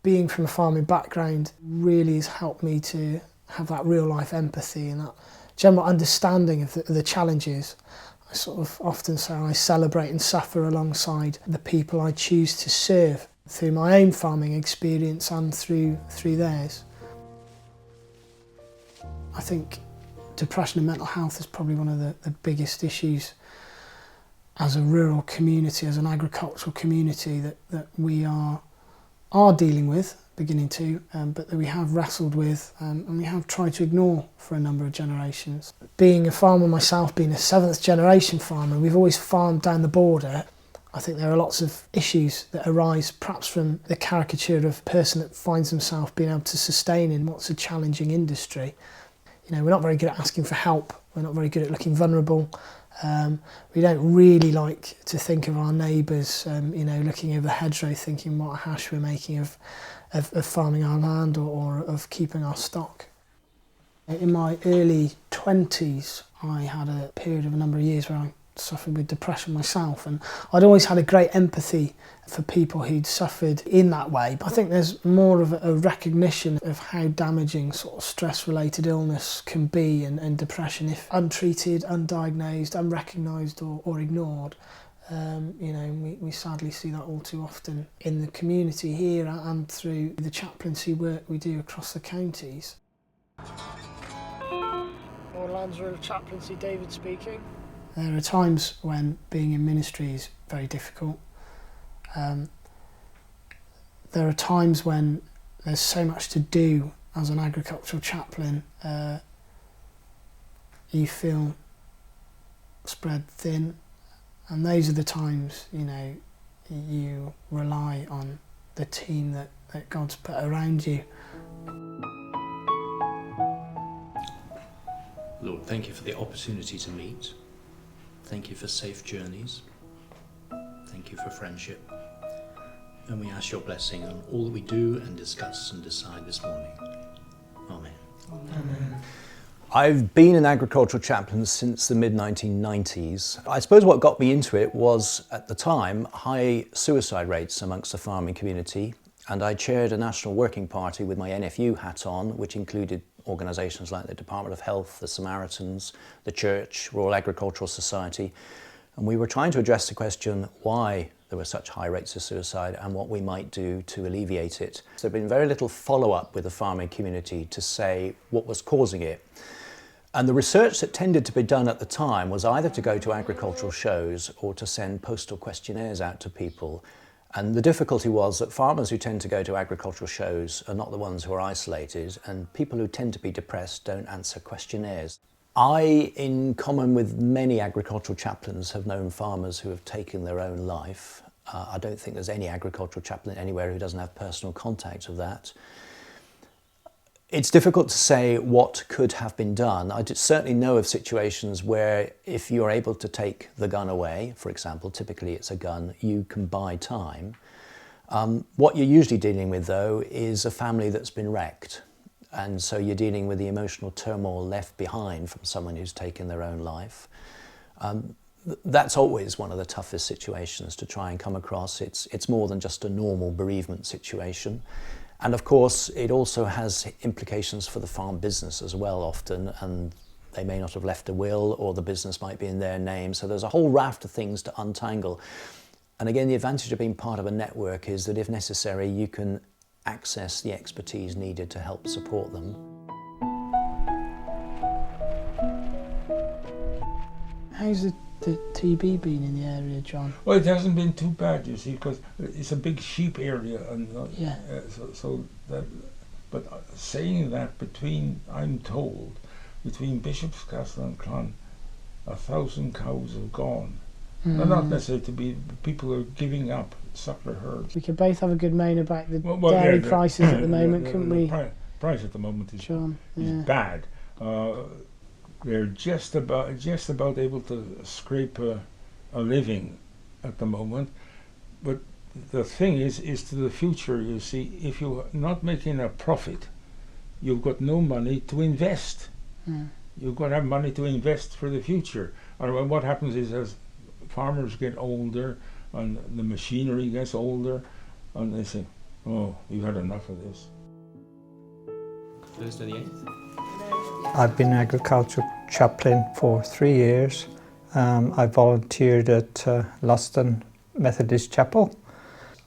being from a farming background really has helped me to have that real life empathy and that general understanding of the challenges. I sort of often say I celebrate and suffer alongside the people I choose to serve through my own farming experience and through theirs. I think depression and mental health is probably one of the biggest issues as a rural community, as an agricultural community that we are dealing with, beginning to, but that we have wrestled with and we have tried to ignore for a number of generations. Being a farmer myself, being a 7th generation farmer, we've always farmed down the border. I think there are lots of issues that arise perhaps from the caricature of a person that finds himself being able to sustain in what's a challenging industry. You know, we're not very good at asking for help, we're not very good at looking vulnerable. We don't really like to think of our neighbours, you know, looking over the hedgerow thinking what a hash we're making of farming our land or of keeping our stock. In my early 20s, I had a period of a number of years where I suffered with depression myself, and I'd always had a great empathy for people who'd suffered in that way, but I think there's more of a recognition of how damaging sort of stress-related illness can be and depression if untreated, undiagnosed, unrecognised or ignored. You know, we sadly see that all too often in the community here and through the chaplaincy work we do across the counties. Borderlands Rural Chaplaincy, David speaking. There are times when being in ministry is very difficult. There are times when there's so much to do as an agricultural chaplain, you feel spread thin, and those are the times, you know, you rely on the team that God's put around you. Lord, thank you for the opportunity to meet. Thank you for safe journeys. Thank you for friendship. And we ask your blessing on all that we do and discuss and decide this morning. Amen. Amen. I've been an agricultural chaplain since the mid-1990s. I suppose what got me into it was, at the time, high suicide rates amongst the farming community, and I chaired a national working party with my NFU hat on, which included organisations like the Department of Health, the Samaritans, the Church, Royal Agricultural Society, and we were trying to address the question why there were such high rates of suicide and what we might do to alleviate it. So there'd been very little follow-up with the farming community to say what was causing it. And the research that tended to be done at the time was either to go to agricultural shows or to send postal questionnaires out to people. And the difficulty was that farmers who tend to go to agricultural shows are not the ones who are isolated, and people who tend to be depressed don't answer questionnaires. I, in common with many agricultural chaplains, have known farmers who have taken their own life. I don't think there's any agricultural chaplain anywhere who doesn't have personal contact of that. It's difficult to say what could have been done. I certainly know of situations where if you're able to take the gun away, for example, typically it's a gun, you can buy time. What you're usually dealing with, though, is a family that's been wrecked. And so you're dealing with the emotional turmoil left behind from someone who's taken their own life. That's always one of the toughest situations to try and come across. It's more than just a normal bereavement situation. And of course, it also has implications for the farm business as well often, and they may not have left a will, or the business might be in their name. So there's a whole raft of things to untangle. And again, the advantage of being part of a network is that if necessary, you can access the expertise needed to help support them. How's the TB been in the area, John? Well, it hasn't been too bad, you see, because it's a big sheep area, and Yeah. so that. But saying that, I'm told, between Bishopscastle and Clon, 1,000 cows have gone. Now, not necessarily to be people are giving up suckler herds. We could both have a good moan about the dairy prices at the moment, couldn't we? Price at the moment is John, yeah. bad. They're just about able to scrape a living at the moment, but the thing is to the future. You see, if you're not making a profit, you've got no money to invest. You've got to have money to invest for the future. And what happens is, as farmers get older and the machinery gets older, and they say, Oh, you've had enough of this. Thursday the 8th. I've been an agricultural chaplain for 3 years. I volunteered at Luston Methodist Chapel.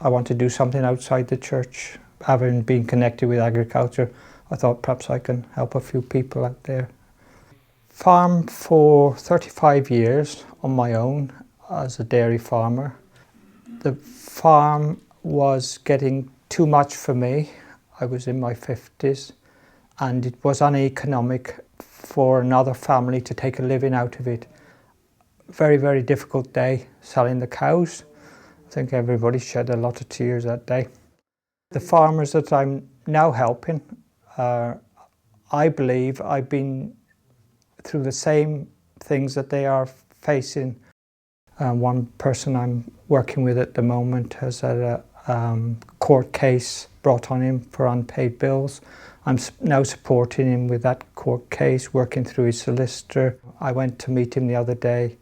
I want to do something outside the church. Having been connected with agriculture, I thought perhaps I can help a few people out there. Farmed for 35 years on my own as a dairy farmer. The farm was getting too much for me. I was in my 50s and it was uneconomic for another family to take a living out of it. Very, very difficult day selling the cows. I think everybody shed a lot of tears that day. The farmers that I'm now helping, I believe I've been through the same things that they are facing. One person I'm working with at the moment has had a court case brought on him for unpaid bills. I'm now supporting him with that court case, working through his solicitor. I went to meet him the other day.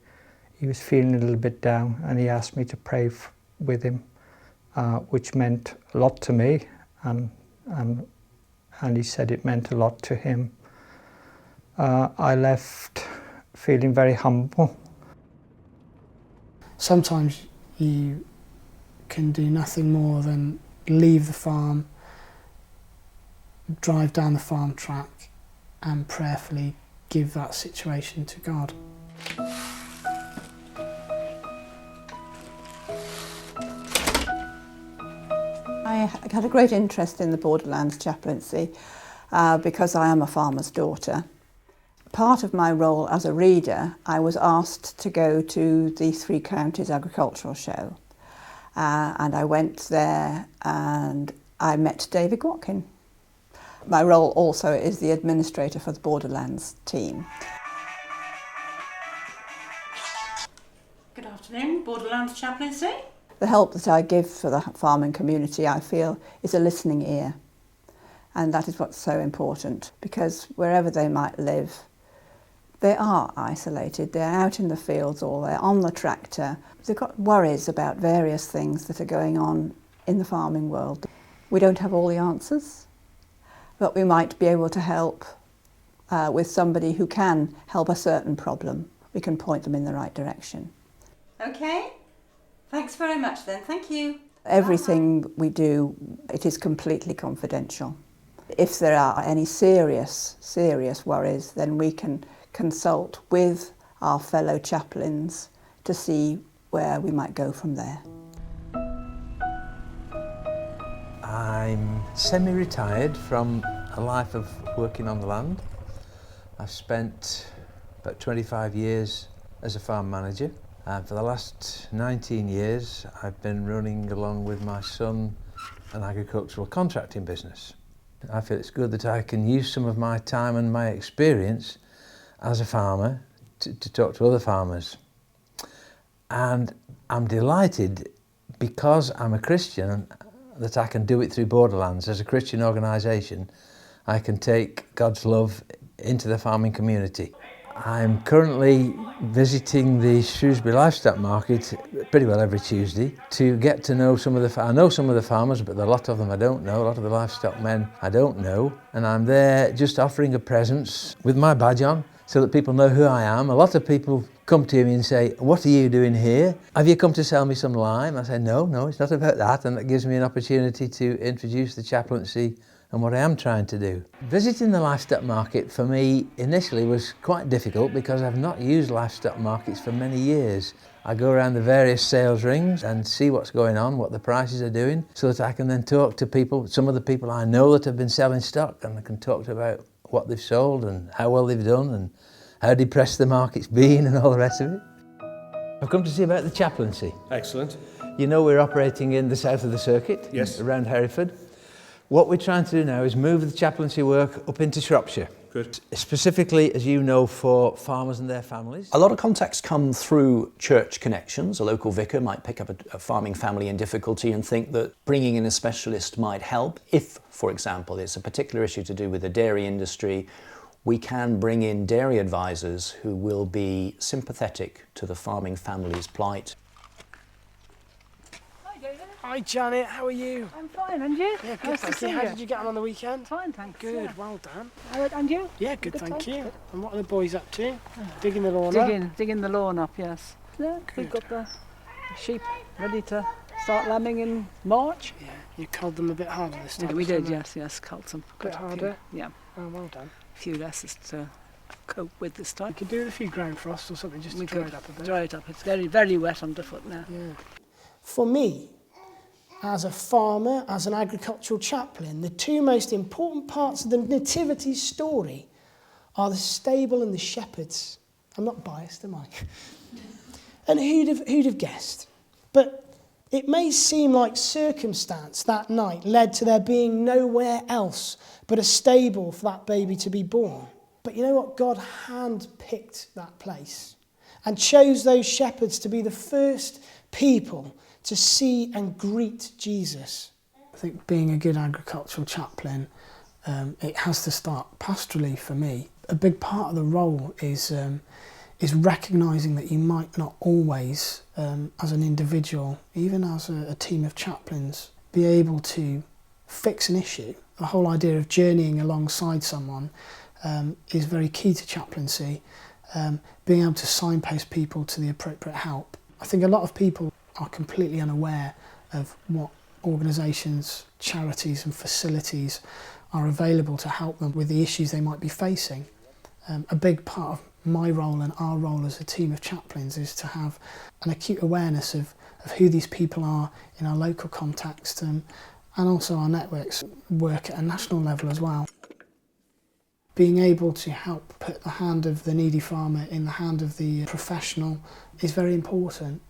He was feeling a little bit down and he asked me to pray with him, which meant a lot to me, and he said it meant a lot to him. I left feeling very humble. Sometimes you can do nothing more than leave the farm, drive down the farm track and prayerfully give that situation to God. I had a great interest in the Borderlands Chaplaincy because I am a farmer's daughter. Part of my role as a reader, I was asked to go to the Three Counties Agricultural Show. And I went there and I met David Watkin. My role also is the administrator for the Borderlands team. Good afternoon, Borderlands Chaplaincy. The help that I give for the farming community, I feel, is a listening ear. And that is what's so important, because wherever they might live, they are isolated. They're out in the fields or they're on the tractor. They've got worries about various things that are going on in the farming world. We don't have all the answers, but we might be able to help with somebody who can help a certain problem. We can point them in the right direction. Okay, thanks very much then, thank you. Everything we do, it is completely confidential. If there are any serious worries, then we can consult with our fellow chaplains to see where we might go from there. I'm semi-retired from a life of working on the land. I've spent about 25 years as a farm manager, and for the last 19 years I've been running along with my son an agricultural contracting business. I feel it's good that I can use some of my time and my experience as a farmer to talk to other farmers. And I'm delighted, because I'm a Christian, that I can do it through Borderlands. As a Christian organisation, I can take God's love into the farming community. I'm currently visiting the Shrewsbury livestock market pretty well every Tuesday to get to know some of the I know some of the farmers, but a lot of them I don't know, a lot of the livestock men I don't know, and I'm there just offering a presence with my badge on so that people know who I am. A lot of people come to me and say, "What are you doing here? Have you come to sell me some lime?" I say, no, it's not about that, and that gives me an opportunity to introduce the chaplaincy and what I am trying to do. Visiting the livestock market for me initially was quite difficult because I've not used livestock markets for many years. I go around the various sales rings and see what's going on, what the prices are doing, so that I can then talk to people, some of the people I know that have been selling stock, and I can talk about what they've sold and how well they've done and how depressed the market's been and all the rest of it. I've come to see about the chaplaincy. Excellent. You know, we're operating in the south of the circuit, Yes. around Hereford. What we're trying to do now is move the chaplaincy work up into Shropshire. Good. Specifically, as you know, for farmers and their families. A lot of contacts come through church connections. A local vicar might pick up a farming family in difficulty and think that bringing in a specialist might help. If, for example, it's a particular issue to do with the dairy industry, we can bring in dairy advisors who will be sympathetic to the farming family's plight. Hi David. Hi Janet, how are you? I'm fine, and you? Yeah, good, Nice to thank see you. How you. did you get on the weekend? Fine, thanks. Good, yeah. well done. And you? Yeah, good, Good thank time? you. Good. And what are the boys up to? Digging the lawn up? Digging the lawn up, yes. Yeah, we've got the sheep ready to start lambing in March. Yeah, you culled them a bit harder this time. Yeah, we did, summer. yes, culled them. A bit Got harder? Yeah, Oh, well done. a few less to cope with this time. You could do with a few ground frosts or something just to We dry could it up a bit. dry it up. It's very, very wet underfoot now. Yeah. For me, as a farmer, as an agricultural chaplain, the two most important parts of the nativity story are the stable and the shepherds. I'm not biased, am I? And who'd have guessed? But it may seem like circumstance that night led to there being nowhere else but a stable for that baby to be born. But you know what? God hand-picked that place and chose those shepherds to be the first people to see and greet Jesus. I think being a good agricultural chaplain, it has to start pastorally for me. A big part of the role is recognising that you might not always, as an individual, even as a team of chaplains, be able to fix an issue. The whole idea of journeying alongside someone is very key to chaplaincy, being able to signpost people to the appropriate help. I think a lot of people are completely unaware of what organisations, charities and facilities are available to help them with the issues they might be facing. A big part of my role and our role as a team of chaplains is to have an acute awareness of who these people are in our local context, and also our networks work at a national level as well. Being able to help put the hand of the needy farmer in the hand of the professional is very important.